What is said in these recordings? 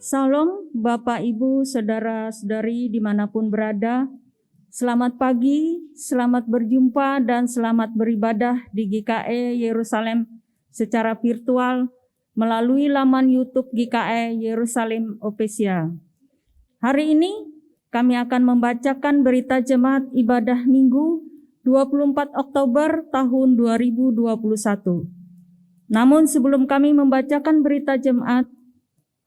Salam Bapak, Ibu, Saudara-saudari dimanapun berada. Selamat pagi, selamat berjumpa dan selamat beribadah di GKE Yerusalem secara virtual melalui laman YouTube GKE Yerusalem Official. Hari ini kami akan membacakan berita jemaat ibadah Minggu 24 Oktober tahun 2021. Namun sebelum kami membacakan berita jemaat,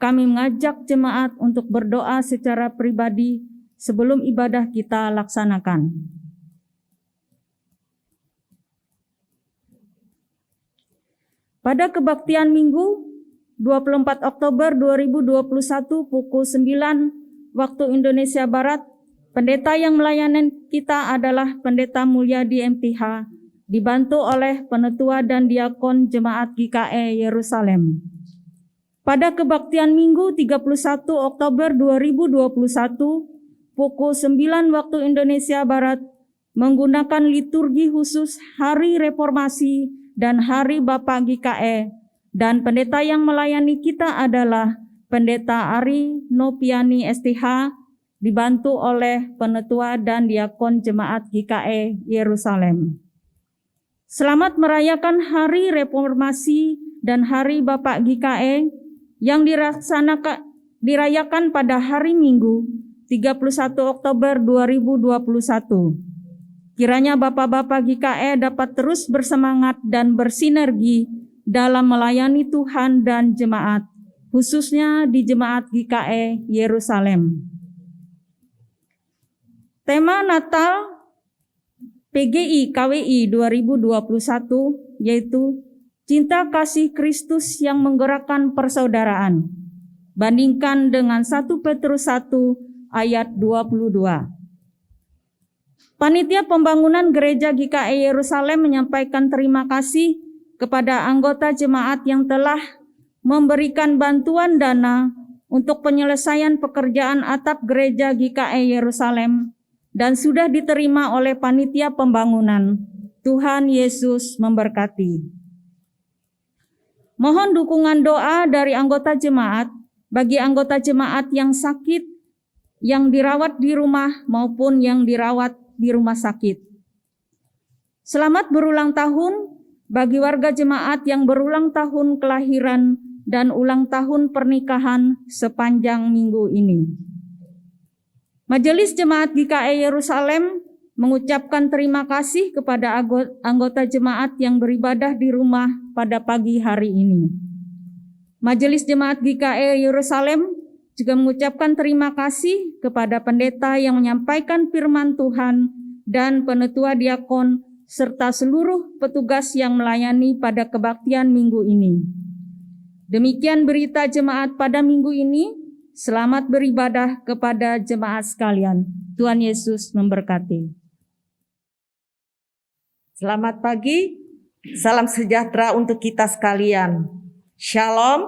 kami mengajak jemaat untuk berdoa secara pribadi sebelum ibadah kita laksanakan. Pada kebaktian Minggu 24 Oktober 2021 pukul 9 waktu Indonesia Barat, pendeta yang melayani kita adalah Pendeta Mulyadi MTH, dibantu oleh penetua dan diakon jemaat GKE Yerusalem. Pada kebaktian Minggu 31 Oktober 2021 pukul 9 waktu Indonesia Barat menggunakan liturgi khusus Hari Reformasi dan Hari Bapa GKE, dan pendeta yang melayani kita adalah Pendeta Ari Nopiani STH, dibantu oleh penetua dan diakon jemaat GKE Yerusalem. Selamat merayakan Hari Reformasi dan Hari Bapa GKE yang dirayakan pada hari Minggu 31 Oktober 2021. Kiranya Bapak-Bapak GKE dapat terus bersemangat dan bersinergi dalam melayani Tuhan dan jemaat, khususnya di jemaat GKE Yerusalem. Tema Natal PGI KWI 2021 yaitu Cinta Kasih Kristus yang Menggerakkan Persaudaraan. Bandingkan dengan 1 Petrus 1 ayat 22. Panitia Pembangunan Gereja GKE Yerusalem menyampaikan terima kasih kepada anggota jemaat yang telah memberikan bantuan dana untuk penyelesaian pekerjaan atap Gereja GKE Yerusalem dan sudah diterima oleh panitia pembangunan. Tuhan Yesus memberkati. Mohon dukungan doa dari anggota jemaat bagi anggota jemaat yang sakit, yang dirawat di rumah maupun yang dirawat di rumah sakit. Selamat berulang tahun bagi warga jemaat yang berulang tahun kelahiran dan ulang tahun pernikahan sepanjang minggu ini. Majelis Jemaat GKE Yerusalem mengucapkan terima kasih kepada anggota jemaat yang beribadah di rumah pada pagi hari ini. Majelis Jemaat GKE Yerusalem juga mengucapkan terima kasih kepada pendeta yang menyampaikan firman Tuhan dan penetua diakon serta seluruh petugas yang melayani pada kebaktian minggu ini. Demikian berita jemaat pada minggu ini. Selamat beribadah kepada jemaat sekalian. Tuhan Yesus memberkati. Selamat pagi, salam sejahtera untuk kita sekalian. Shalom.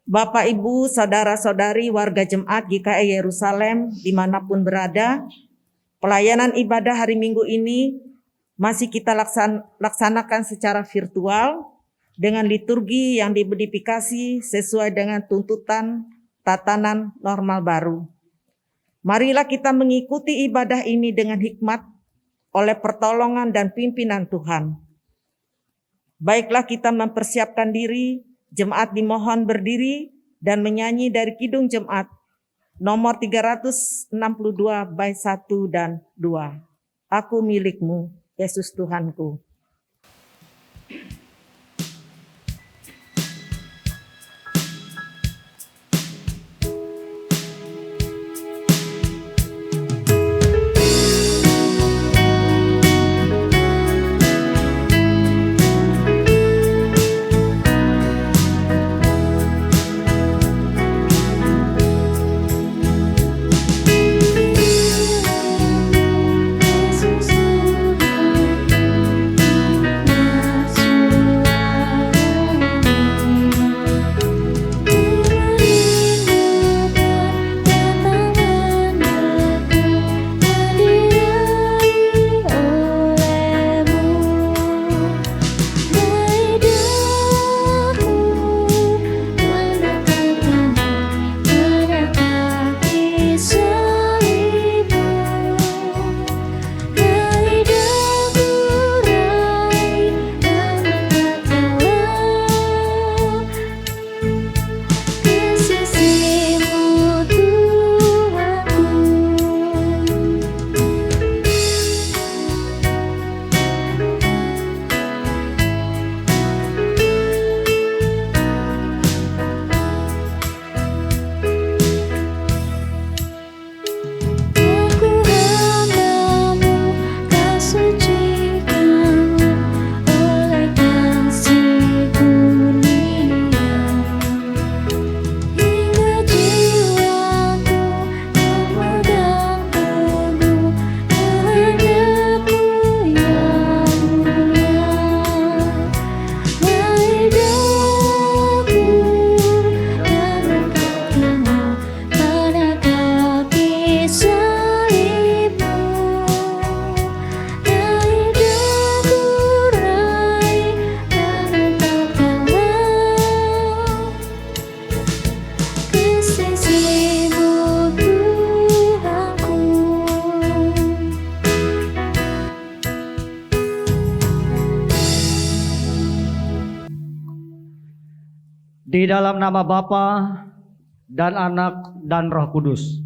Bapak, Ibu, Saudara-saudari warga jemaat GKE Yerusalem dimanapun berada, pelayanan ibadah hari Minggu ini masih kita laksanakan secara virtual dengan liturgi yang dimodifikasi sesuai dengan tuntutan tatanan normal baru. Marilah kita mengikuti ibadah ini dengan hikmat oleh pertolongan dan pimpinan Tuhan. Baiklah kita mempersiapkan diri, jemaat dimohon berdiri dan menyanyi dari Kidung Jemaat nomor 362 bait 1 dan 2. Aku milikmu, Yesus Tuhanku. Di dalam nama Bapa dan Anak dan Roh Kudus.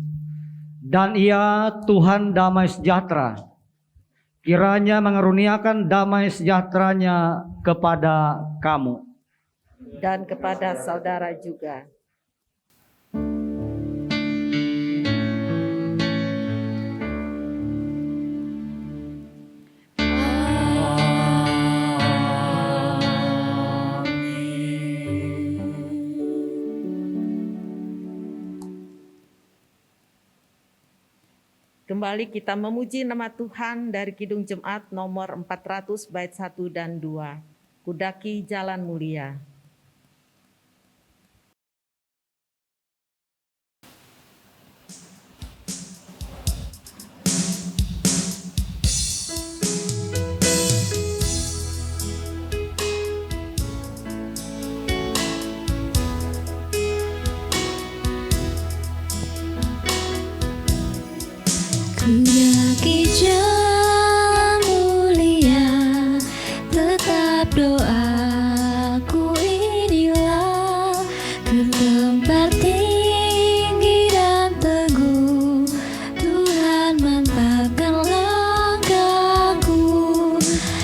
Dan Ia Tuhan damai sejahtera, kiranya mengaruniakan damai sejahtera-Nya kepada kamu dan kepada saudara juga. Kembali kita memuji nama Tuhan dari Kidung Jemaat nomor 400 bait 1 dan 2. Kudaki Jalan Mulia. Kudaki jalan mulia, tetap doaku inilah, ke tempat tinggi dan teguh, Tuhan mantapkan langkahku.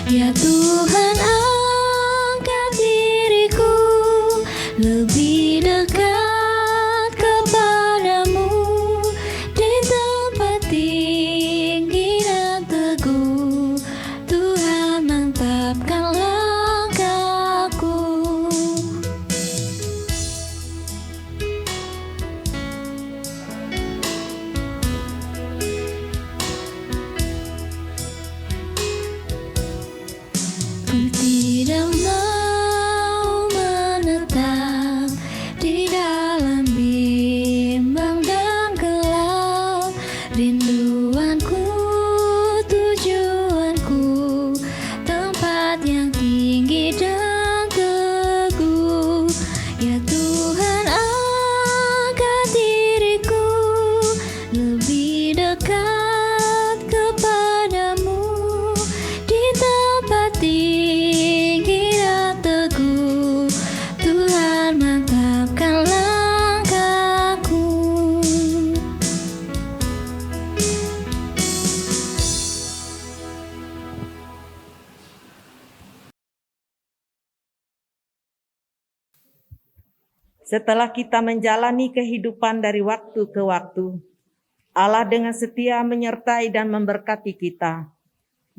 Ya Tuhan, angkat diriku lebih dekat kepadamu, di tempat tinggi dan teguh, Tuhan mantapkan langkahku. Ku tidak mau menetap di dalam bimbang dan gelap. Rinduanku, tujuanku, tempat yang tinggi dan teguh. Ya Tuhan, angkat diriku lebih dekat kepadamu, di tempat tinggi dan teguh, Tuhan mantapkan langkahku. Setelah kita menjalani kehidupan dari waktu ke waktu, Allah dengan setia menyertai dan memberkati kita.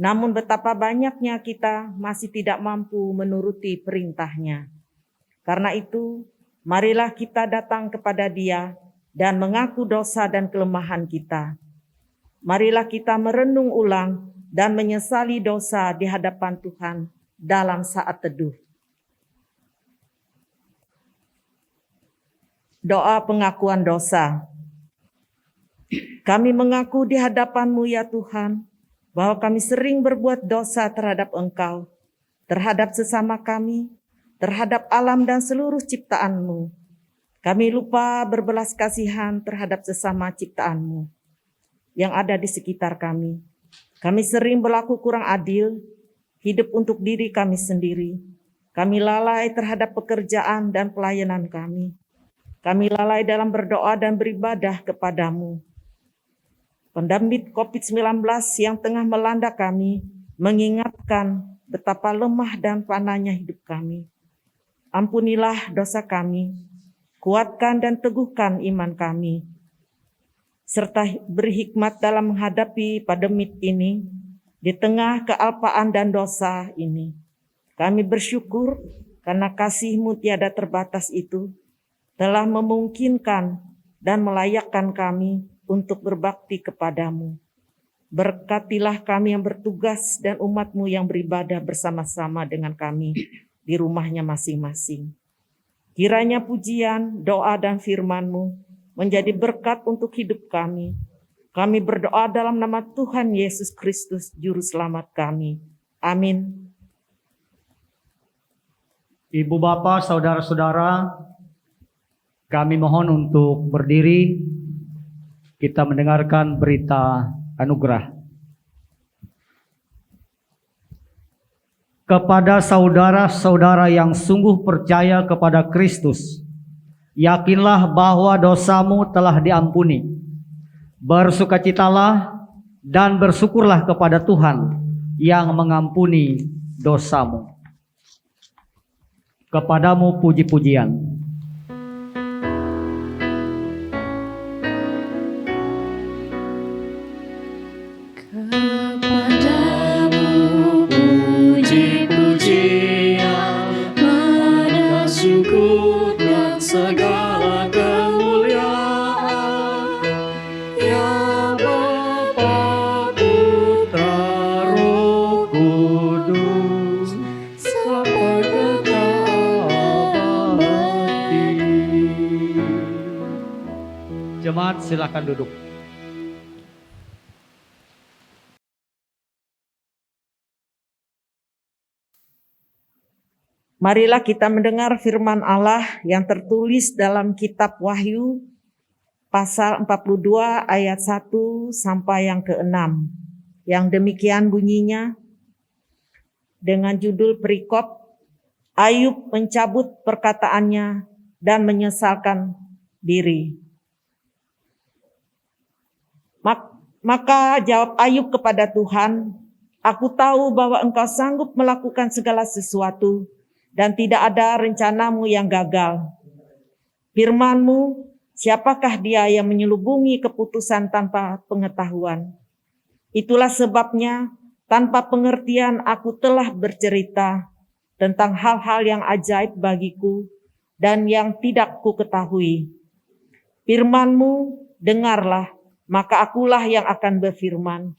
Namun betapa banyaknya kita masih tidak mampu menuruti perintah-Nya. Karena itu, marilah kita datang kepada Dia dan mengaku dosa dan kelemahan kita. Marilah kita merenung ulang dan menyesali dosa di hadapan Tuhan dalam saat teduh. Doa pengakuan dosa. Kami mengaku di hadapan-Mu ya Tuhan, bahwa kami sering berbuat dosa terhadap Engkau, terhadap sesama kami, terhadap alam dan seluruh ciptaan-Mu. Kami lupa berbelas kasihan terhadap sesama ciptaan-Mu yang ada di sekitar kami. Kami sering berlaku kurang adil, hidup untuk diri kami sendiri. Kami lalai terhadap pekerjaan dan pelayanan kami. Kami lalai dalam berdoa dan beribadah kepadamu. Pandemi COVID-19 yang tengah melanda kami mengingatkan betapa lemah dan panahnya hidup kami. Ampunilah dosa kami, kuatkan dan teguhkan iman kami, serta beri hikmat dalam menghadapi pandemi ini di tengah kealpaan dan dosa ini. Kami bersyukur karena kasih-Mu tiada terbatas itu telah memungkinkan dan melayakkan kami untuk berbakti kepadamu. Berkatilah kami yang bertugas dan umat-Mu yang beribadah bersama-sama dengan kami di rumahnya masing-masing. Kiranya pujian, doa dan firman-Mu menjadi berkat untuk hidup kami. Kami berdoa dalam nama Tuhan Yesus Kristus, Juru Selamat kami. Amin. Ibu bapak, saudara-saudara, kami mohon untuk berdiri. Kita mendengarkan berita anugerah. kepada saudara-saudara yang sungguh percaya kepada Kristus, yakinlah bahwa dosamu telah diampuni. Bersukacitalah dan bersyukurlah kepada Tuhan yang mengampuni dosamu. Kepadamu puji-pujian. Kepadamu puji-pujian, pada syukur dan segala kemuliaan, ya Bapa, Putra, Roh Kudus, sampai kekal abadi. Jemaat silakan duduk. Marilah kita mendengar firman Allah yang tertulis dalam kitab Wahyu pasal 42 ayat 1 sampai yang ke-6. Yang demikian bunyinya dengan judul perikop, Ayub mencabut perkataannya dan menyesalkan diri. Maka jawab Ayub kepada Tuhan, "Aku tahu bahwa Engkau sanggup melakukan segala sesuatu, dan tidak ada rencanamu yang gagal. Firman-Mu, siapakah dia yang menyelubungi keputusan tanpa pengetahuan? Itulah sebabnya tanpa pengertian aku telah bercerita tentang hal-hal yang ajaib bagiku dan yang tidak ku ketahui. Firman-Mu, dengarlah, maka akulah yang akan berfirman.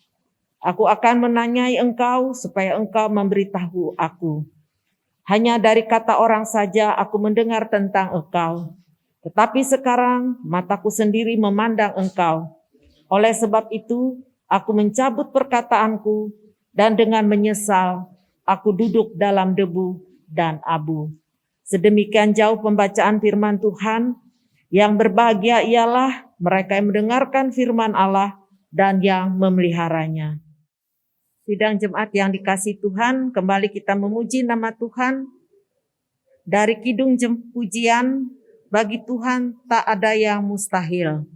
Aku akan menanyai Engkau supaya Engkau memberitahu aku. Hanya dari kata orang saja aku mendengar tentang Engkau. Tetapi sekarang mataku sendiri memandang Engkau. Oleh sebab itu aku mencabut perkataanku dan dengan menyesal aku duduk dalam debu dan abu." Sedemikian jauh pembacaan firman Tuhan. Yang berbahagia ialah mereka yang mendengarkan firman Allah dan yang memeliharanya. Sidang jemaat yang dikasihi Tuhan, kembali kita memuji nama Tuhan. Dari kidung pujian, bagi Tuhan tak ada yang mustahil.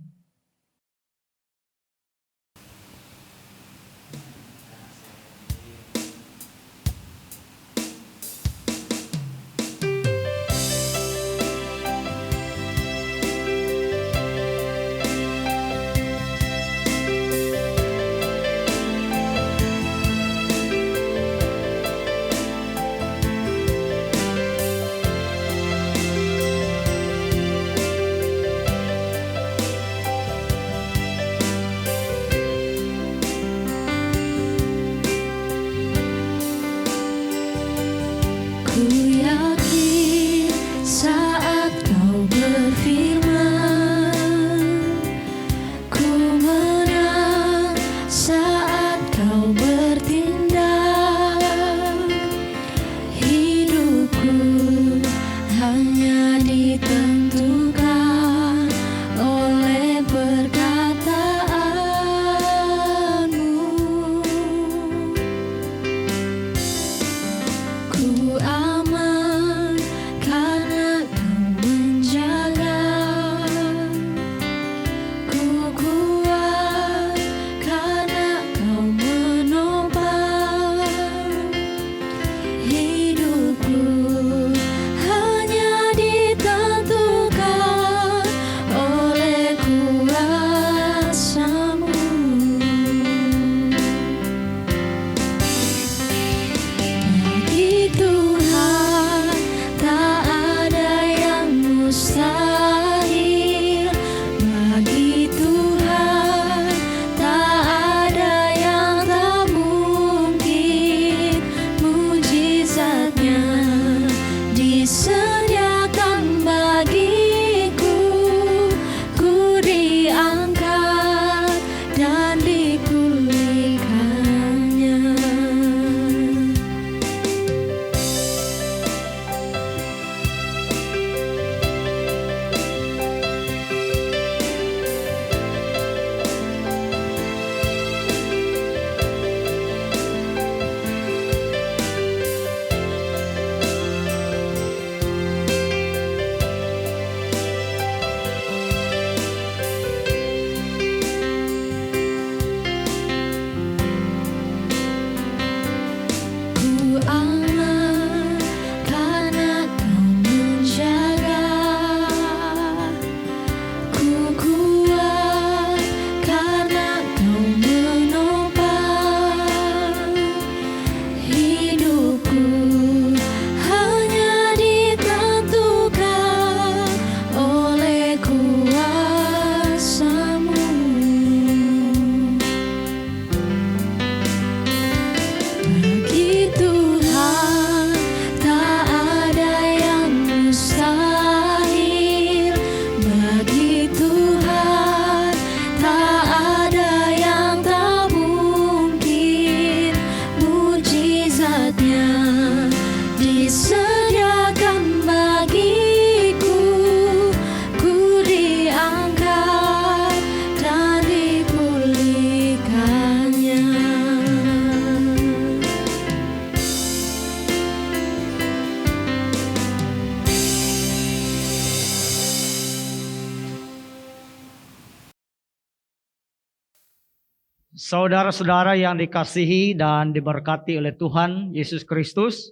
Saudara-saudara yang dikasihi dan diberkati oleh Tuhan Yesus Kristus,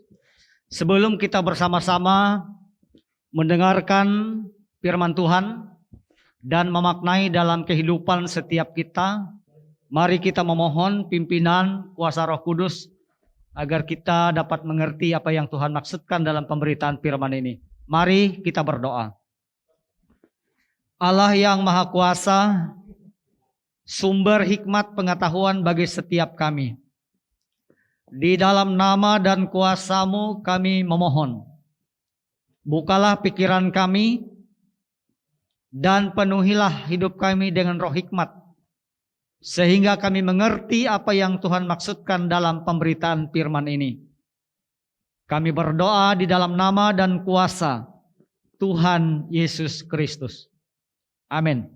sebelum kita bersama-sama mendengarkan firman Tuhan dan memaknai dalam kehidupan setiap kita, mari kita memohon pimpinan kuasa Roh Kudus agar kita dapat mengerti apa yang Tuhan maksudkan dalam pemberitaan firman ini. Mari kita berdoa. Allah yang Maha Kuasa, sumber hikmat pengetahuan bagi setiap kami. Di dalam nama dan kuasa-Mu kami memohon. Bukalah pikiran kami dan penuhilah hidup kami dengan roh hikmat. Sehingga kami mengerti apa yang Tuhan maksudkan dalam pemberitaan firman ini. Kami berdoa di dalam nama dan kuasa Tuhan Yesus Kristus. Amin.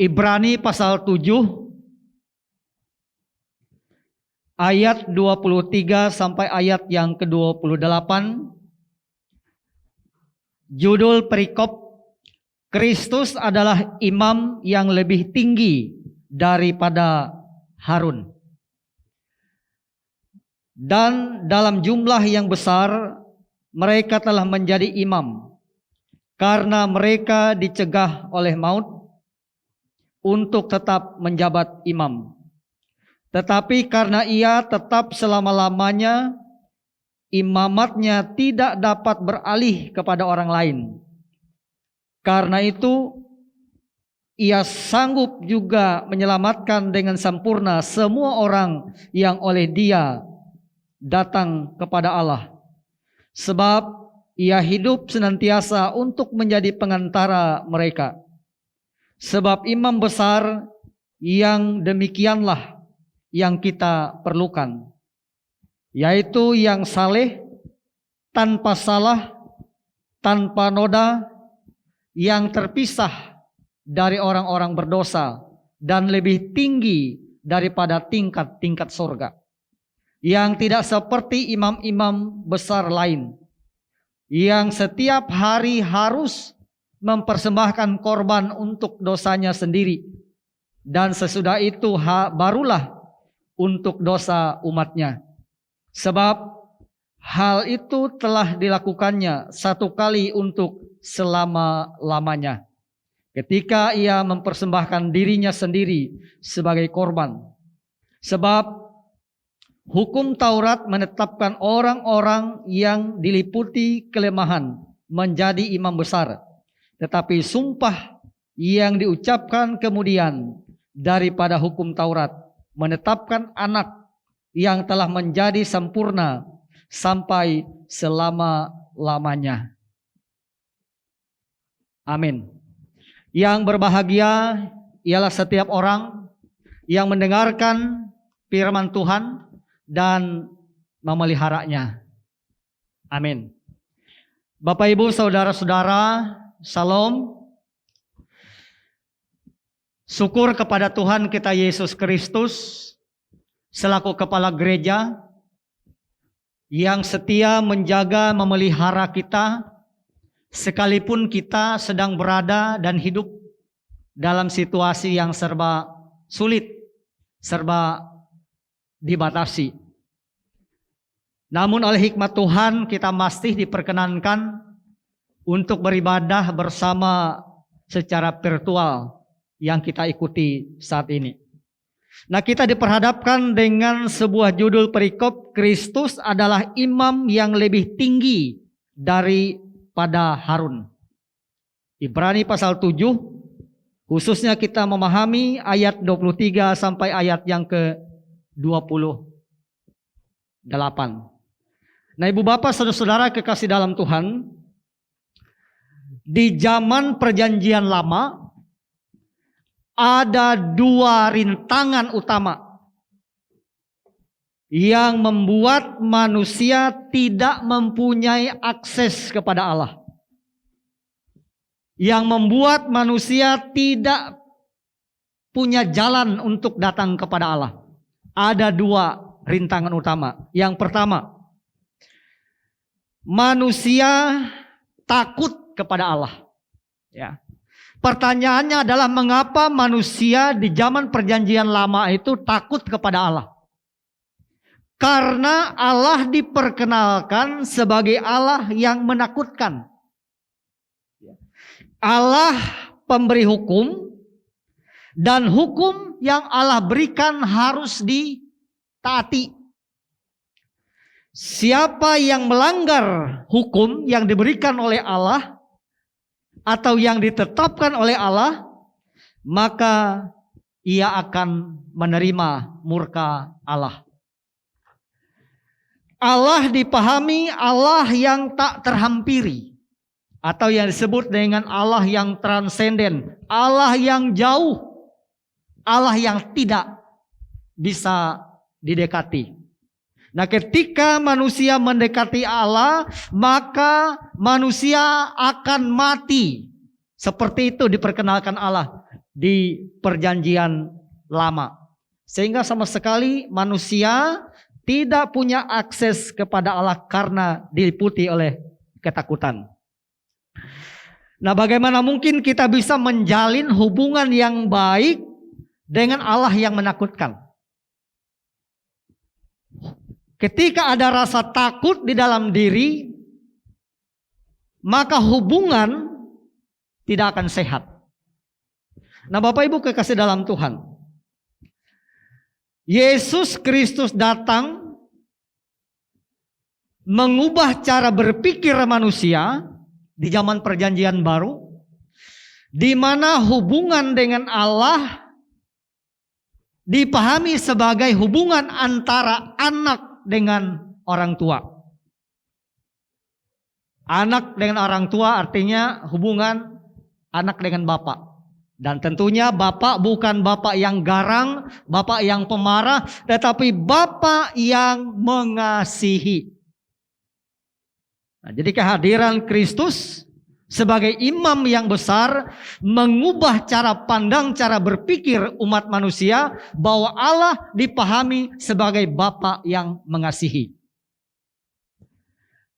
Ibrani pasal 7 ayat 23 sampai ayat yang ke-28. Judul perikop, Kristus adalah imam yang lebih tinggi daripada Harun. Dan dalam jumlah yang besar mereka telah menjadi imam karena mereka dicegah oleh maut untuk tetap menjabat imam. Tetapi karena ia tetap selama-lamanya, imamatnya tidak dapat beralih kepada orang lain. Karena itu, ia sanggup juga menyelamatkan dengan sempurna semua orang yang oleh dia datang kepada Allah. Sebab ia hidup senantiasa untuk menjadi pengantara mereka. Sebab imam besar yang demikianlah yang kita perlukan, yaitu yang saleh, tanpa salah, tanpa noda, yang terpisah dari orang-orang berdosa, dan lebih tinggi daripada tingkat-tingkat surga, yang tidak seperti imam-imam besar lain, yang setiap hari harus mempersembahkan korban untuk dosanya sendiri, dan sesudah itu barulah untuk dosa umatnya. Sebab hal itu telah dilakukannya satu kali untuk selama-lamanya, ketika ia mempersembahkan dirinya sendiri sebagai korban. Sebab hukum Taurat menetapkan orang-orang yang diliputi kelemahan menjadi imam besar. Tetapi sumpah yang diucapkan kemudian daripada hukum Taurat menetapkan anak yang telah menjadi sempurna sampai selama-lamanya. Amin. Yang berbahagia ialah setiap orang yang mendengarkan firman Tuhan dan memeliharanya. Amin. Bapak, Ibu, saudara-saudara, Salam. Syukur kepada Tuhan kita Yesus Kristus selaku kepala gereja yang setia menjaga memelihara kita sekalipun kita sedang berada dan hidup dalam situasi yang serba sulit, serba dibatasi. Namun oleh hikmat Tuhan kita masih diperkenankan untuk beribadah bersama secara virtual yang kita ikuti saat ini. Nah, kita diperhadapkan dengan sebuah judul perikop, Kristus adalah imam yang lebih tinggi daripada Harun. Ibrani pasal 7, khususnya kita memahami ayat 23 sampai ayat yang ke-28. Nah, Ibu Bapak, saudara-saudara kekasih dalam Tuhan, di zaman perjanjian lama ada dua rintangan utama yang membuat manusia tidak mempunyai akses kepada Allah, yang membuat manusia tidak punya jalan untuk datang kepada Allah. Ada dua rintangan utama. Yang pertama, manusia takut kepada Allah. Ya. Pertanyaannya adalah mengapa manusia di zaman perjanjian lama itu takut kepada Allah? Karena Allah diperkenalkan sebagai Allah yang menakutkan. Allah pemberi hukum, dan hukum yang Allah berikan harus ditaati. Siapa yang melanggar hukum yang diberikan oleh Allah atau yang ditetapkan oleh Allah, maka ia akan menerima murka Allah. Allah dipahami Allah yang tak terhampiri, atau yang disebut dengan Allah yang transenden, Allah yang jauh, Allah yang tidak bisa didekati. Nah, ketika manusia mendekati Allah, maka manusia akan mati. Seperti itu diperkenalkan Allah di perjanjian lama. Sehingga sama sekali manusia tidak punya akses kepada Allah karena diliputi oleh ketakutan. Nah, bagaimana mungkin kita bisa menjalin hubungan yang baik dengan Allah yang menakutkan? Ketika ada rasa takut di dalam diri, maka hubungan tidak akan sehat. Nah, Bapak Ibu kekasih dalam Tuhan, Yesus Kristus datang mengubah cara berpikir manusia di zaman perjanjian baru, di mana hubungan dengan Allah dipahami sebagai hubungan antara anak dengan orang tua. Anak dengan orang tua artinya hubungan anak dengan bapak. Dan tentunya bapak bukan bapak yang garang, bapak yang pemarah, tetapi bapak yang mengasihi. Nah, jadi kehadiran Kristus sebagai imam yang besar mengubah cara pandang, cara berpikir umat manusia bahwa Allah dipahami sebagai Bapa yang mengasihi.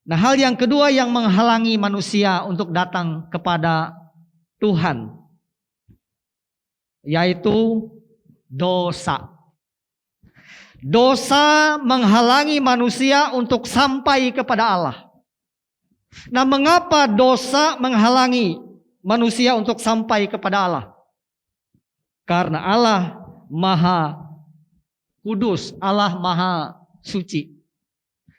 Nah, hal yang kedua yang menghalangi manusia untuk datang kepada Tuhan, yaitu dosa. Dosa menghalangi manusia untuk sampai kepada Allah. Nah, mengapa dosa menghalangi manusia untuk sampai kepada Allah? Karena Allah Maha Kudus, Allah Maha Suci.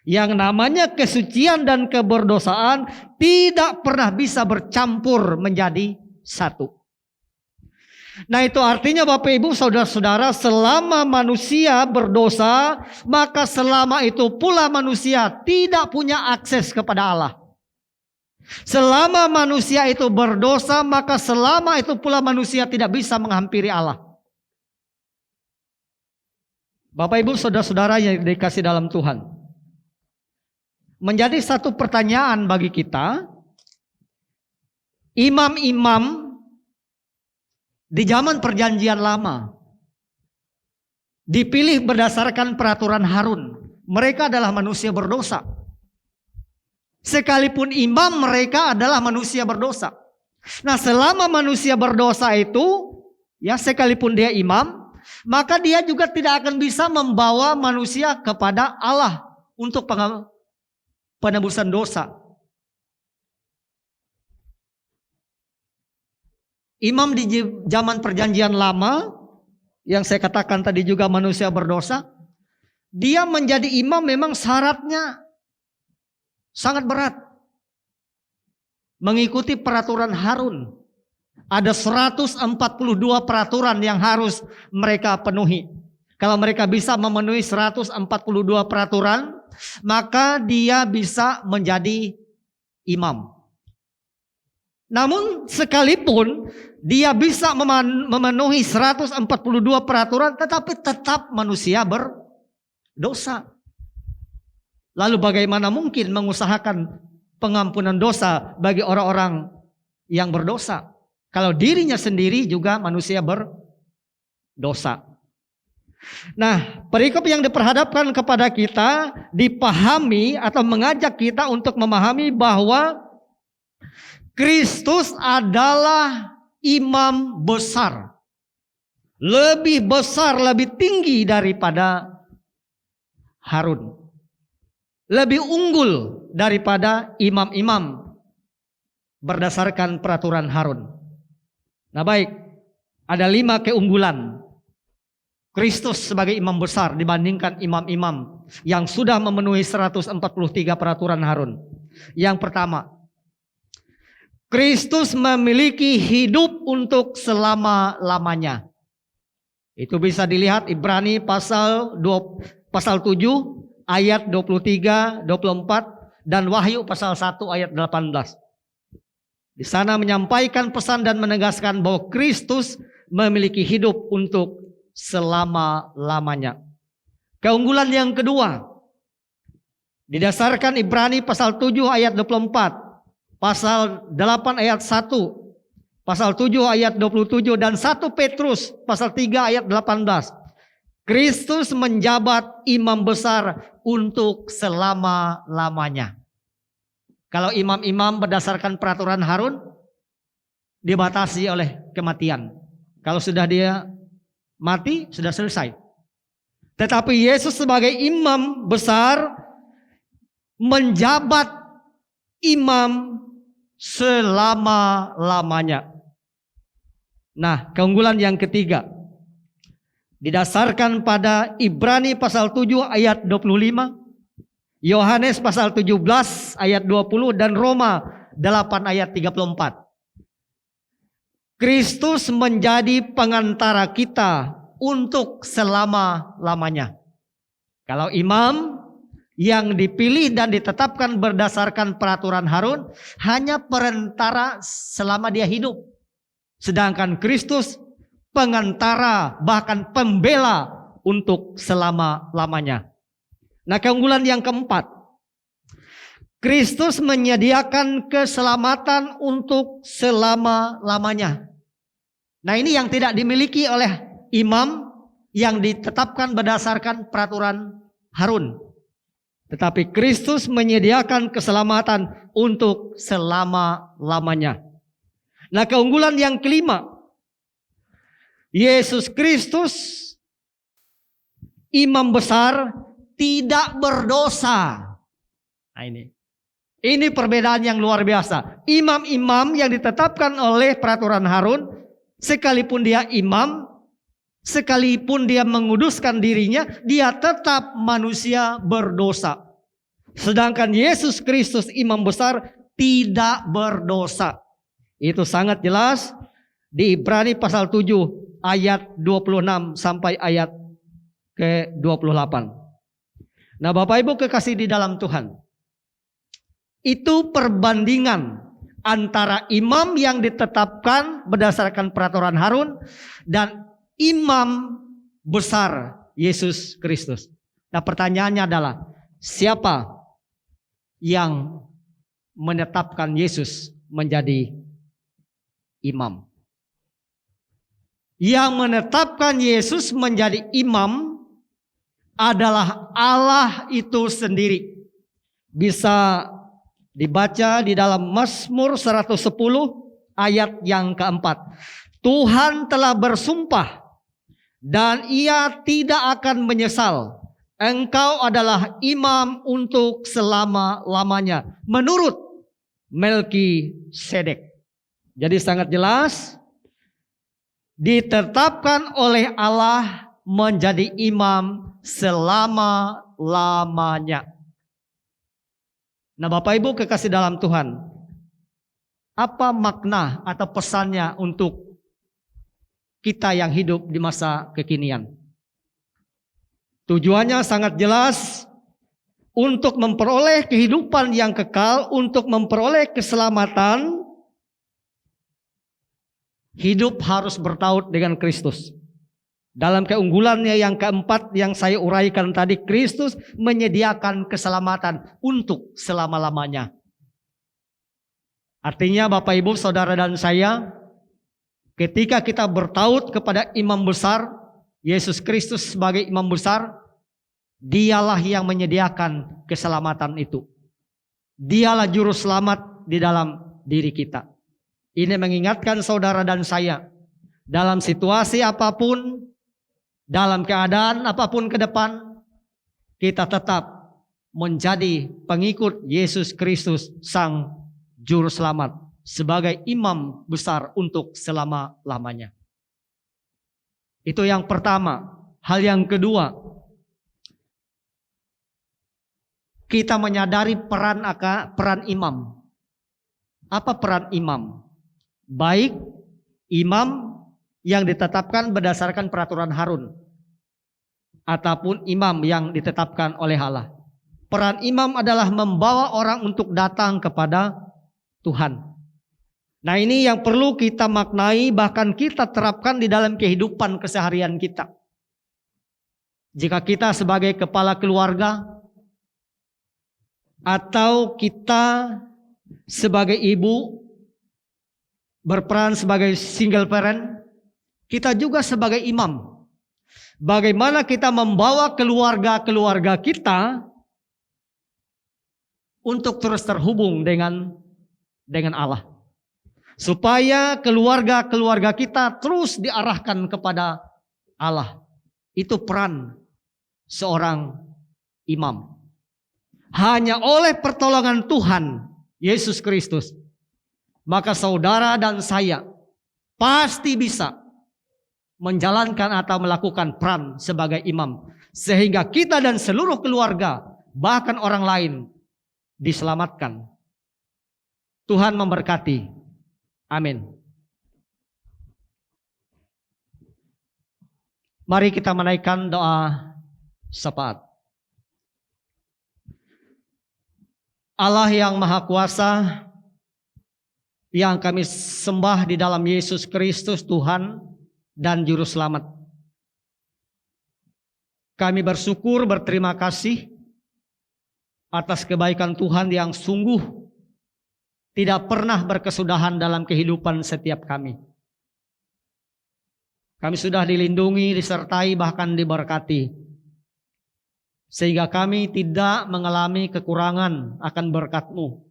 Yang namanya kesucian dan keberdosaan tidak pernah bisa bercampur menjadi satu. Nah, itu artinya Bapak Ibu saudara-saudara, selama manusia berdosa, maka selama itu pula manusia tidak punya akses kepada Allah. Selama manusia itu berdosa, maka selama itu pula manusia tidak bisa menghampiri Allah. Bapak Ibu saudara-saudara yang dikasih dalam Tuhan, menjadi satu pertanyaan bagi kita, imam-imam di zaman perjanjian lama dipilih berdasarkan peraturan Harun. Mereka adalah manusia berdosa. Sekalipun imam, mereka adalah manusia berdosa. Nah, selama manusia berdosa itu, ya sekalipun dia imam, maka dia juga tidak akan bisa membawa manusia kepada Allah untuk penebusan dosa. Imam di zaman perjanjian lama, yang saya katakan tadi juga manusia berdosa, dia menjadi imam memang syaratnya sangat berat. Mengikuti peraturan Harun. Ada 142 peraturan yang harus mereka penuhi. Kalau mereka bisa memenuhi 142 peraturan, maka dia bisa menjadi imam. Namun sekalipun dia bisa memenuhi 142 peraturan, tetapi tetap manusia berdosa. Lalu bagaimana mungkin mengusahakan pengampunan dosa bagi orang-orang yang berdosa, kalau dirinya sendiri juga manusia berdosa? Nah, perikop yang diperhadapkan kepada kita dipahami atau mengajak kita untuk memahami bahwa Kristus adalah imam besar. Lebih besar, lebih tinggi daripada Harun. Lebih unggul daripada imam-imam berdasarkan peraturan Harun. Nah baik, ada 5 keunggulan Kristus sebagai imam besar dibandingkan imam-imam yang sudah memenuhi 143 peraturan Harun. Yang pertama, Kristus memiliki hidup untuk selama-lamanya. Itu bisa dilihat Ibrani pasal 7 ayat 23, 24 dan Wahyu pasal 1 ayat 18. Di sana menyampaikan pesan dan menegaskan bahwa Kristus memiliki hidup untuk selama-lamanya. Keunggulan yang kedua didasarkan Ibrani pasal 7 ayat 24, pasal 8 ayat 1, pasal 7 ayat 27 dan 1 Petrus pasal 3 ayat 18. Kristus menjabat imam besar untuk selama-lamanya. Kalau imam-imam berdasarkan peraturan Harun dibatasi oleh kematian. Kalau sudah dia mati, sudah selesai. Tetapi Yesus sebagai imam besar menjabat imam selama-lamanya. Nah, keunggulan yang ketiga didasarkan pada Ibrani pasal 7 ayat 25, Yohanes pasal 17 ayat 20 dan Roma 8 ayat 34. Kristus menjadi pengantara kita untuk selama-lamanya. Kalau imam yang dipilih dan ditetapkan berdasarkan peraturan Harun hanya perantara selama dia hidup. Sedangkan Kristus pengantara bahkan pembela untuk selama-lamanya. Nah, keunggulan yang keempat, Kristus menyediakan keselamatan untuk selama-lamanya. Nah, ini yang tidak dimiliki oleh imam yang ditetapkan berdasarkan peraturan Harun. Tetapi Kristus menyediakan keselamatan untuk selama-lamanya. Nah, keunggulan yang kelima, Yesus Kristus imam besar tidak berdosa. Nah, ini perbedaan yang luar biasa. Imam-imam yang ditetapkan oleh peraturan Harun, sekalipun dia imam, sekalipun dia menguduskan dirinya, dia tetap manusia berdosa. Sedangkan Yesus Kristus imam besar tidak berdosa. Itu sangat jelas di Ibrani pasal 7 ayat 26 sampai ayat ke-28. Nah, Bapak Ibu kekasih di dalam Tuhan, itu perbandingan antara imam yang ditetapkan berdasarkan peraturan Harun dan imam besar Yesus Kristus. Nah, pertanyaannya adalah siapa yang menetapkan Yesus menjadi imam? Yang menetapkan Yesus menjadi imam adalah Allah itu sendiri. Bisa dibaca di dalam Mazmur 110 ayat yang keempat. Tuhan telah bersumpah dan ia tidak akan menyesal. Engkau adalah imam untuk selama-lamanya. Menurut Melkisedek. Jadi sangat jelas ditetapkan oleh Allah menjadi imam selama-lamanya. Nah, Bapak Ibu kekasih dalam Tuhan, apa makna atau pesannya untuk kita yang hidup di masa kekinian? Tujuannya sangat jelas untuk memperoleh kehidupan yang kekal, untuk memperoleh keselamatan. Hidup harus bertaut dengan Kristus. Dalam keunggulannya yang keempat yang saya uraikan tadi, Kristus menyediakan keselamatan untuk selama-lamanya. Artinya Bapak Ibu Saudara dan saya, ketika kita bertaut kepada imam besar, Yesus Kristus sebagai imam besar, dialah yang menyediakan keselamatan itu. Dialah juru selamat di dalam diri kita. Ini mengingatkan saudara dan saya, dalam situasi apapun, dalam keadaan apapun ke depan, kita tetap menjadi pengikut Yesus Kristus Sang Juru Selamat sebagai imam besar untuk selama-lamanya. Itu yang pertama. Hal yang kedua, kita menyadari peran imam. Apa peran imam? Baik imam yang ditetapkan berdasarkan peraturan Harun ataupun imam yang ditetapkan oleh Allah. Peran imam adalah membawa orang untuk datang kepada Tuhan. Nah, ini yang perlu kita maknai, bahkan kita terapkan di dalam kehidupan keseharian kita. Jika kita sebagai kepala keluarga atau kita sebagai ibu berperan sebagai single parent, kita juga sebagai imam. Bagaimana kita membawa keluarga-keluarga kita untuk terus terhubung dengan Allah. Supaya keluarga-keluarga kita terus diarahkan kepada Allah. Itu peran seorang imam. Hanya oleh pertolongan Tuhan Yesus Kristus, maka saudara dan saya pasti bisa menjalankan atau melakukan peran sebagai imam. Sehingga kita dan seluruh keluarga, bahkan orang lain, diselamatkan. Tuhan memberkati. Amin. Mari kita menaikkan doa syafaat. Allah yang Maha Kuasa, yang kami sembah di dalam Yesus Kristus Tuhan dan Juru Selamat. Kami bersyukur, berterima kasih atas kebaikan Tuhan yang sungguh tidak pernah berkesudahan dalam kehidupan setiap kami. Kami sudah dilindungi, disertai, bahkan diberkati. Sehingga kami tidak mengalami kekurangan akan berkat-Mu.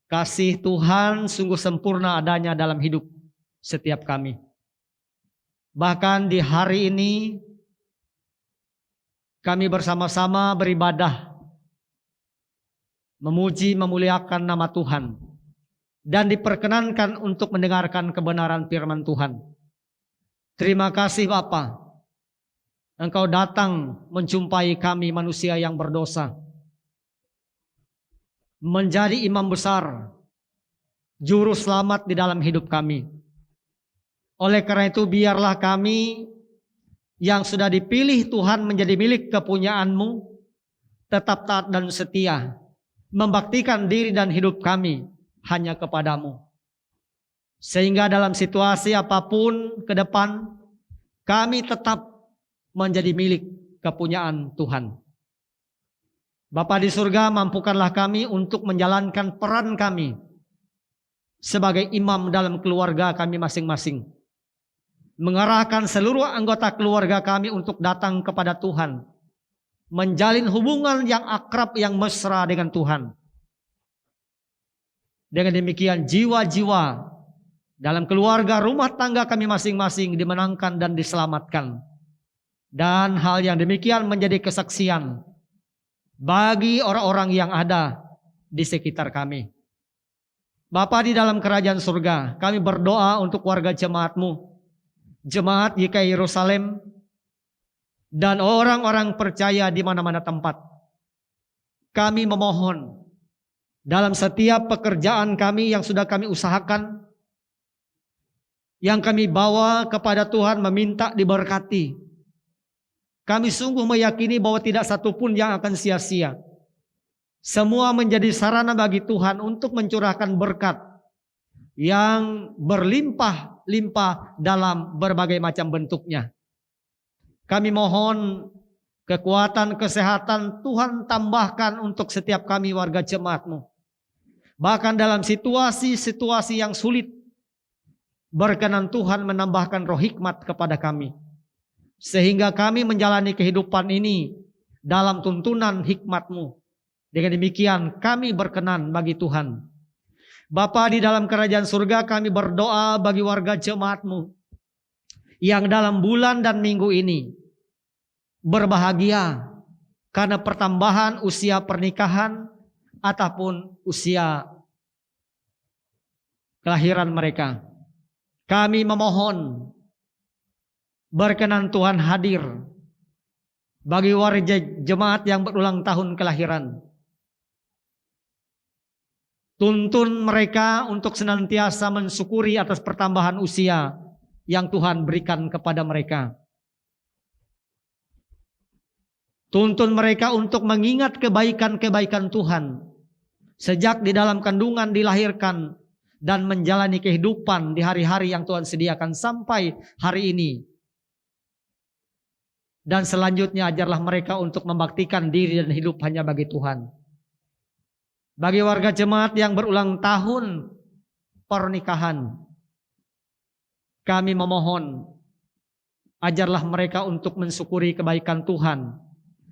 Kasih Tuhan sungguh sempurna adanya dalam hidup setiap kami. Bahkan di hari ini kami bersama-sama beribadah, memuji, memuliakan nama Tuhan, dan diperkenankan untuk mendengarkan kebenaran firman Tuhan. Terima kasih Bapa, Engkau datang menjumpai kami manusia yang berdosa, menjadi imam besar, juru selamat di dalam hidup kami. Oleh karena itu biarlah kami yang sudah dipilih Tuhan menjadi milik kepunyaan-Mu, tetap taat dan setia, membaktikan diri dan hidup kami hanya kepadamu. Sehingga dalam situasi apapun ke depan, kami tetap menjadi milik kepunyaan Tuhan. Bapa di surga, mampukanlah kami untuk menjalankan peran kami sebagai imam dalam keluarga kami masing-masing. Mengarahkan seluruh anggota keluarga kami untuk datang kepada Tuhan. Menjalin hubungan yang akrab, yang mesra dengan Tuhan. Dengan demikian jiwa-jiwa dalam keluarga rumah tangga kami masing-masing dimenangkan dan diselamatkan. Dan hal yang demikian menjadi kesaksian bagi orang-orang yang ada di sekitar kami. Bapa di dalam kerajaan surga, kami berdoa untuk warga jemaat-Mu, jemaat GKI Yerusalem, dan orang-orang percaya di mana-mana tempat. Kami memohon dalam setiap pekerjaan kami yang sudah kami usahakan, yang kami bawa kepada Tuhan meminta diberkati. Kami sungguh meyakini bahwa tidak satu pun yang akan sia-sia. Semua menjadi sarana bagi Tuhan untuk mencurahkan berkat yang berlimpah-limpah dalam berbagai macam bentuknya. Kami mohon kekuatan, kesehatan Tuhan tambahkan untuk setiap kami warga jemaat-Mu. Bahkan dalam situasi-situasi yang sulit, berkenan Tuhan menambahkan roh hikmat kepada kami. Sehingga kami menjalani kehidupan ini dalam tuntunan hikmat-Mu. Dengan demikian kami berkenan bagi Tuhan. Bapa di dalam kerajaan surga, kami berdoa bagi warga jemaat-Mu yang dalam bulan dan minggu ini berbahagia karena pertambahan usia pernikahan ataupun usia kelahiran mereka. Kami memohon berkenan Tuhan hadir bagi warga jemaat yang berulang tahun kelahiran. Tuntun mereka untuk senantiasa mensyukuri atas pertambahan usia yang Tuhan berikan kepada mereka. Tuntun mereka untuk mengingat kebaikan-kebaikan Tuhan sejak di dalam kandungan dilahirkan dan menjalani kehidupan di hari-hari yang Tuhan sediakan sampai hari ini. Dan selanjutnya ajarlah mereka untuk membaktikan diri dan hidup hanya bagi Tuhan. Bagi warga jemaat yang berulang tahun pernikahan, kami memohon ajarlah mereka untuk mensyukuri kebaikan Tuhan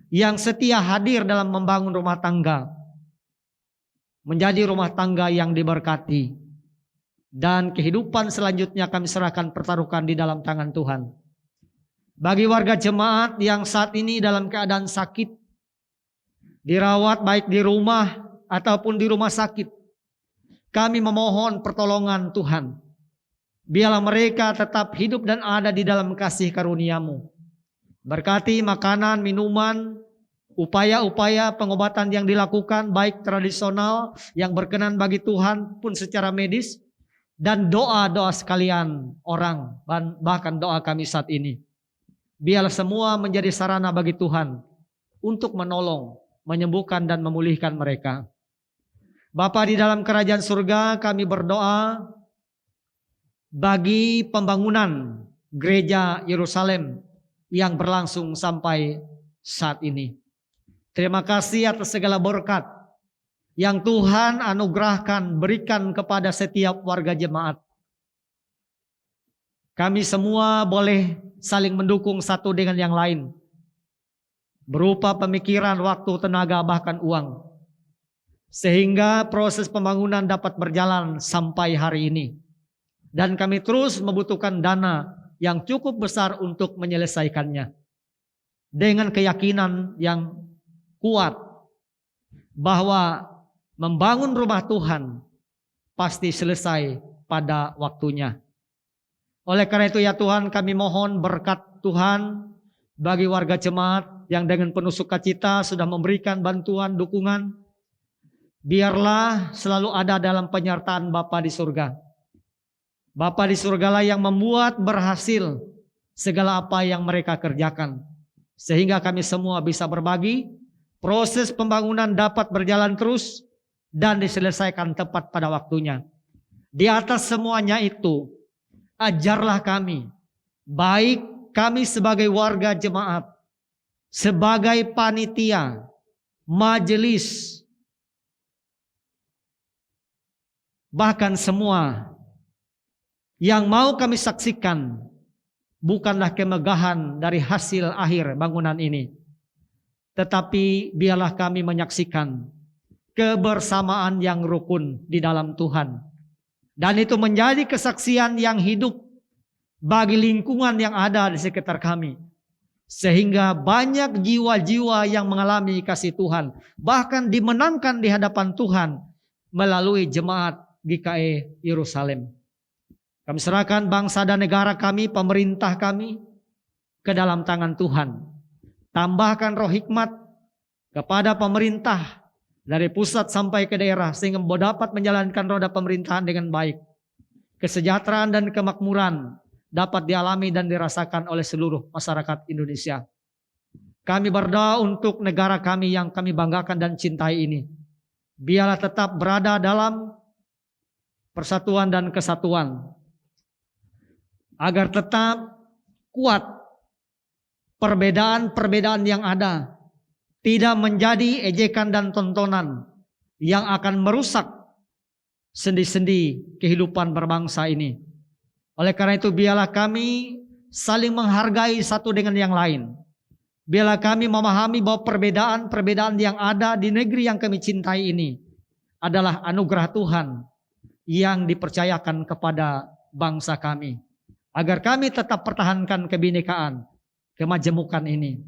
yang setia hadir dalam membangun rumah tangga, menjadi rumah tangga yang diberkati. Dan kehidupan selanjutnya kami serahkan pertaruhkan di dalam tangan Tuhan. Bagi warga jemaat yang saat ini dalam keadaan sakit, dirawat baik di rumah ataupun di rumah sakit, kami memohon pertolongan Tuhan. Biarlah mereka tetap hidup dan ada di dalam kasih karunia-Mu. Berkati makanan, minuman, upaya-upaya pengobatan yang dilakukan baik tradisional yang berkenan bagi Tuhan pun secara medis, dan doa-doa sekalian orang, bahkan doa kami saat ini. Biarlah semua menjadi sarana bagi Tuhan untuk menolong, menyembuhkan dan memulihkan mereka. Bapa di dalam kerajaan surga, kami berdoa bagi pembangunan gereja Yerusalem yang berlangsung sampai saat ini. Terima kasih atas segala berkat yang Tuhan anugerahkan, berikan kepada setiap warga jemaat. Kami semua boleh saling mendukung satu dengan yang lain, berupa pemikiran, waktu, tenaga, bahkan uang, sehingga proses pembangunan dapat berjalan sampai hari ini. Dan kami terus membutuhkan dana yang cukup besar untuk menyelesaikannya, dengan keyakinan yang kuat bahwa membangun rumah Tuhan pasti selesai pada waktunya. Oleh karena itu ya Tuhan, kami mohon berkat Tuhan bagi warga jemaat yang dengan penuh sukacita sudah memberikan bantuan, dukungan. Biarlah selalu ada dalam penyertaan Bapa di surga. Bapa di surgalah yang membuat berhasil segala apa yang mereka kerjakan, sehingga kami semua bisa berbagi, proses pembangunan dapat berjalan terus dan diselesaikan tepat pada waktunya. Di atas semuanya itu, ajarlah kami, baik kami sebagai warga jemaat, sebagai panitia, majelis, bahkan semua yang mau kami saksikan bukanlah kemegahan dari hasil akhir bangunan ini, tetapi biarlah kami menyaksikan kebersamaan yang rukun di dalam Tuhan. Dan itu menjadi kesaksian yang hidup bagi lingkungan yang ada di sekitar kami. Sehingga banyak jiwa-jiwa yang mengalami kasih Tuhan, bahkan dimenangkan di hadapan Tuhan melalui jemaat GKI Yerusalem. Kami serahkan bangsa dan negara kami, pemerintah kami ke dalam tangan Tuhan. Tambahkan roh hikmat kepada pemerintah dari pusat sampai ke daerah, sehingga dapat menjalankan roda pemerintahan dengan baik. Kesejahteraan dan kemakmuran dapat dialami dan dirasakan oleh seluruh masyarakat Indonesia. Kami berdoa untuk negara kami yang kami banggakan dan cintai ini. Biarlah tetap berada dalam persatuan dan kesatuan, agar tetap kuat perbedaan-perbedaan yang ada tidak menjadi ejekan dan tontonan yang akan merusak sendi-sendi kehidupan berbangsa ini. Oleh karena itu biarlah kami saling menghargai satu dengan yang lain. Biarlah kami memahami bahwa perbedaan-perbedaan yang ada di negeri yang kami cintai ini adalah anugerah Tuhan yang dipercayakan kepada bangsa kami. Agar kami tetap pertahankan kebinekaan, kemajemukan ini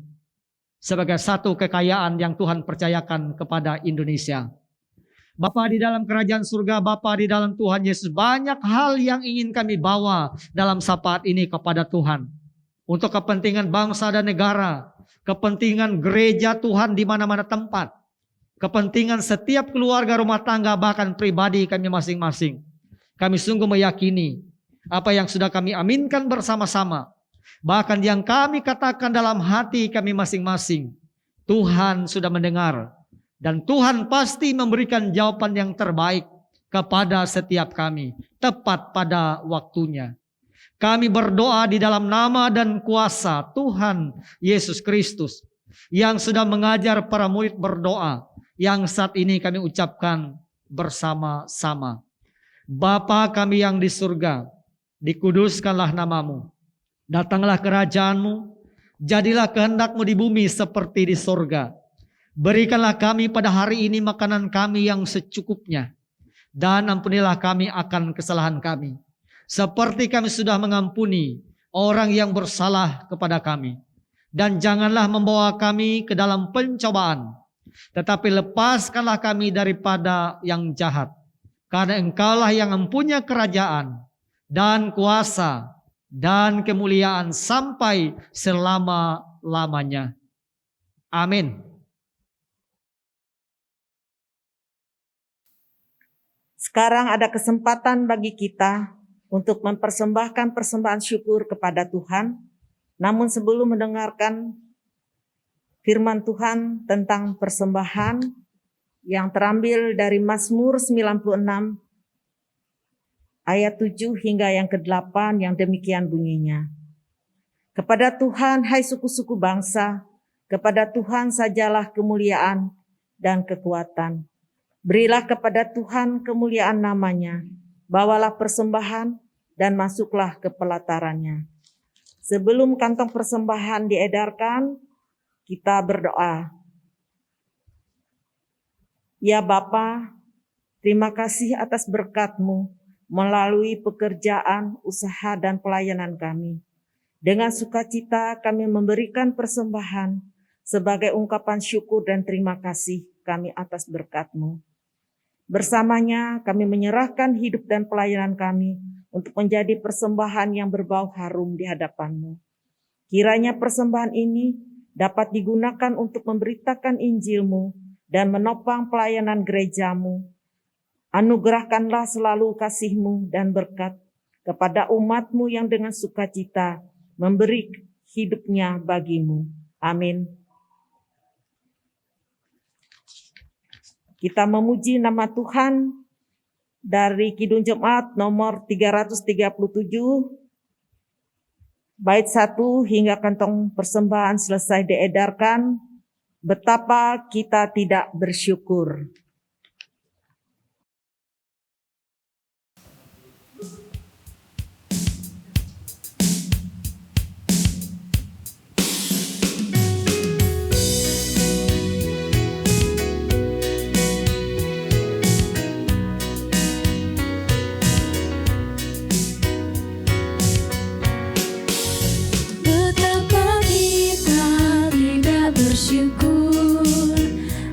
sebagai satu kekayaan yang Tuhan percayakan kepada Indonesia. Bapa di dalam kerajaan surga, Bapa di dalam Tuhan Yesus, banyak hal yang ingin kami bawa dalam saat ini kepada Tuhan. Untuk kepentingan bangsa dan negara, kepentingan gereja Tuhan di mana-mana tempat, kepentingan setiap keluarga rumah tangga, bahkan pribadi kami masing-masing. Kami sungguh meyakini apa yang sudah kami aminkan bersama-sama, bahkan yang kami katakan dalam hati kami masing-masing, Tuhan sudah mendengar. Dan Tuhan pasti memberikan jawaban yang terbaik kepada setiap kami, tepat pada waktunya. Kami berdoa di dalam nama dan kuasa Tuhan Yesus Kristus, yang sudah mengajar para murid berdoa, yang saat ini kami ucapkan bersama-sama. Bapa kami yang di surga, dikuduskanlah namamu. Datanglah kerajaanmu, jadilah kehendakmu di bumi seperti di surga. Berikanlah kami pada hari ini makanan kami yang secukupnya. Dan ampunilah kami akan kesalahan kami, seperti kami sudah mengampuni orang yang bersalah kepada kami. Dan janganlah membawa kami ke dalam pencobaan, tetapi lepaskanlah kami daripada yang jahat. Karena Engkaulah yang mempunyai kerajaan dan kuasa dan kemuliaan sampai selama-lamanya. Amin. Sekarang ada kesempatan bagi kita untuk mempersembahkan persembahan syukur kepada Tuhan. Namun sebelum mendengarkan firman Tuhan tentang persembahan yang terambil dari Mazmur 96 ayat 7 hingga yang ke-8 yang demikian bunyinya. Kepada Tuhan hai suku-suku bangsa, kepada Tuhan sajalah kemuliaan dan kekuatan. Berilah kepada Tuhan kemuliaan namanya, bawalah persembahan dan masuklah ke pelatarannya. Sebelum kantong persembahan diedarkan, kita berdoa. Ya Bapa, terima kasih atas berkat-Mu melalui pekerjaan, usaha, dan pelayanan kami. Dengan sukacita kami memberikan persembahan sebagai ungkapan syukur dan terima kasih kami atas berkat-Mu. Bersamanya kami menyerahkan hidup dan pelayanan kami untuk menjadi persembahan yang berbau harum di hadapan-Mu. Kiranya persembahan ini dapat digunakan untuk memberitakan Injil-Mu dan menopang pelayanan gereja-Mu. Anugerahkanlah selalu kasih-Mu dan berkat kepada umat-Mu yang dengan sukacita memberi hidupnya bagi-Mu. Amin. Kita memuji nama Tuhan dari Kidung Jemaat nomor 337, bait 1 hingga kantong persembahan selesai diedarkan. Betapa kita tidak bersyukur. Betapa kita tidak bersyukur,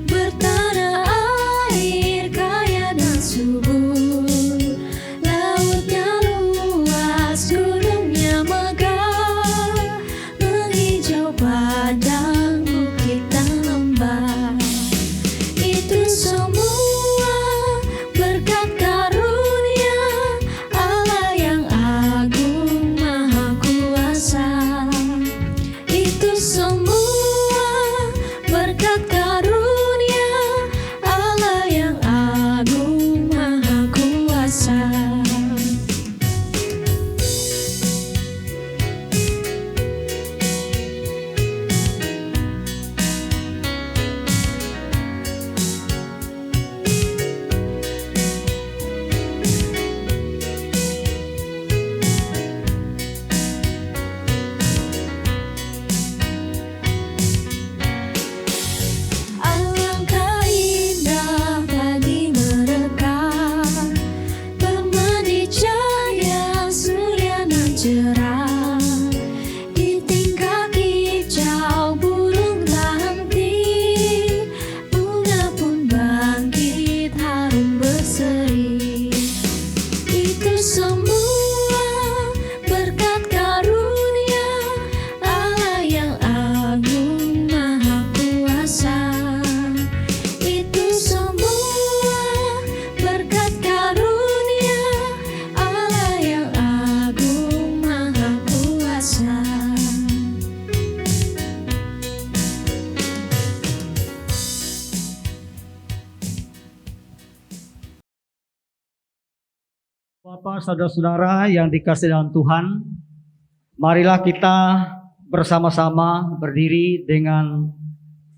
bertanah Bapak, saudara-saudara yang dikasihi dalam Tuhan, marilah kita bersama-sama berdiri dengan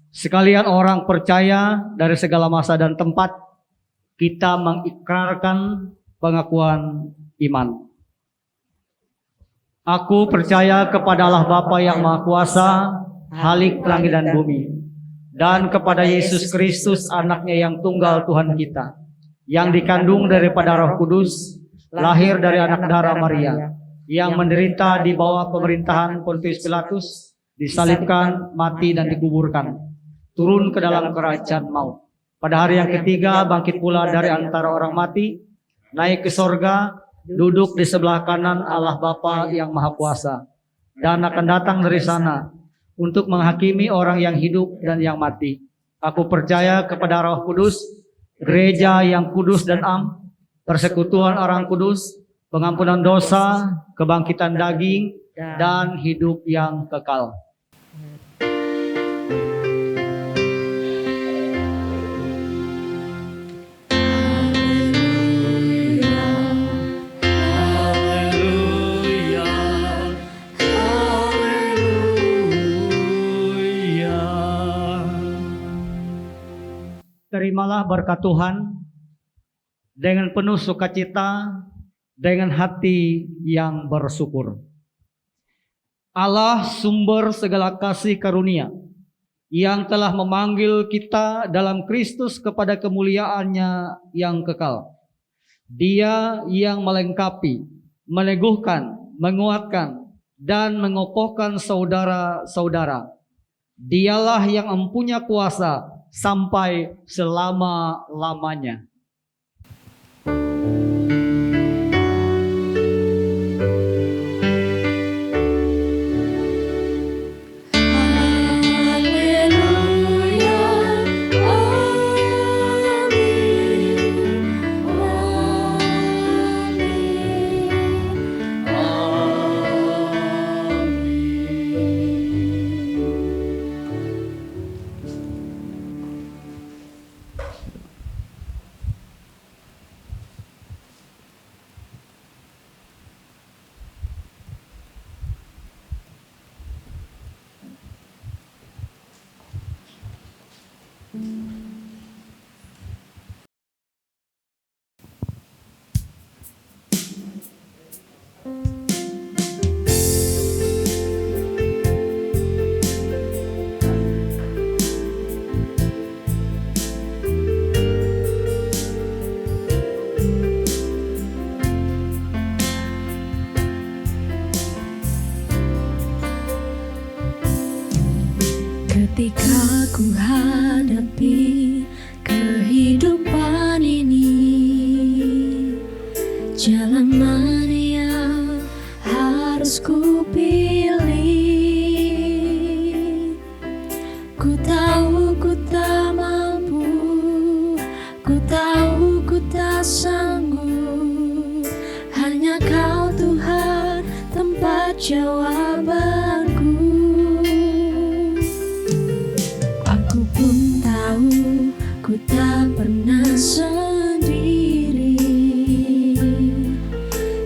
sekalian orang percaya dari segala masa dan tempat. Kita mengikrarkan pengakuan iman. Aku percaya kepada Allah Bapa yang Maha Kuasa, Khalik langit dan bumi, dan kepada Yesus Kristus, anaknya yang tunggal Tuhan kita, yang dikandung daripada Roh Kudus, lahir dari anak darah Maria, yang menderita di bawah pemerintahan Pontius Pilatus, disalibkan, mati dan dikuburkan, turun ke dalam kerajaan maut. Pada hari yang ketiga bangkit pula dari antara orang mati, naik ke sorga, duduk di sebelah kanan Allah Bapa yang Maha Kuasa, dan akan datang dari sana untuk menghakimi orang yang hidup dan yang mati. Aku percaya kepada Roh Kudus, gereja yang kudus dan am, persekutuan orang kudus, pengampunan dosa, kebangkitan daging, dan hidup yang kekal. Terimalah berkat Tuhan dengan penuh sukacita, dengan hati yang bersyukur. Allah sumber segala kasih karunia, yang telah memanggil kita dalam Kristus kepada kemuliaannya yang kekal. Dia yang melengkapi, meneguhkan, menguatkan, dan mengokohkan saudara-saudara. Dialah yang mempunyai kuasa sampai selama-lamanya. Ketika ku hadapi kehidupan ini, jalan mana yang harus ku pilih? Ku tahu ku tak mampu, ku tahu ku tak sanggup. Hanya Kau Tuhan tempat jawabanku. Ku tak pernah sendiri,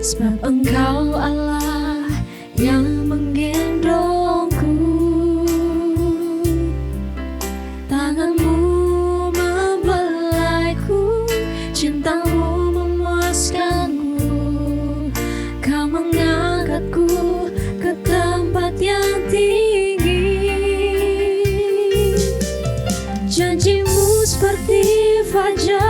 sebab Engkau Allah yang menggendongku. Tangan-Mu membelaiku, cinta-Mu memuaskanku. Kau mengangkatku ke tempat yang tinggi. Janji-Mu seperti fajar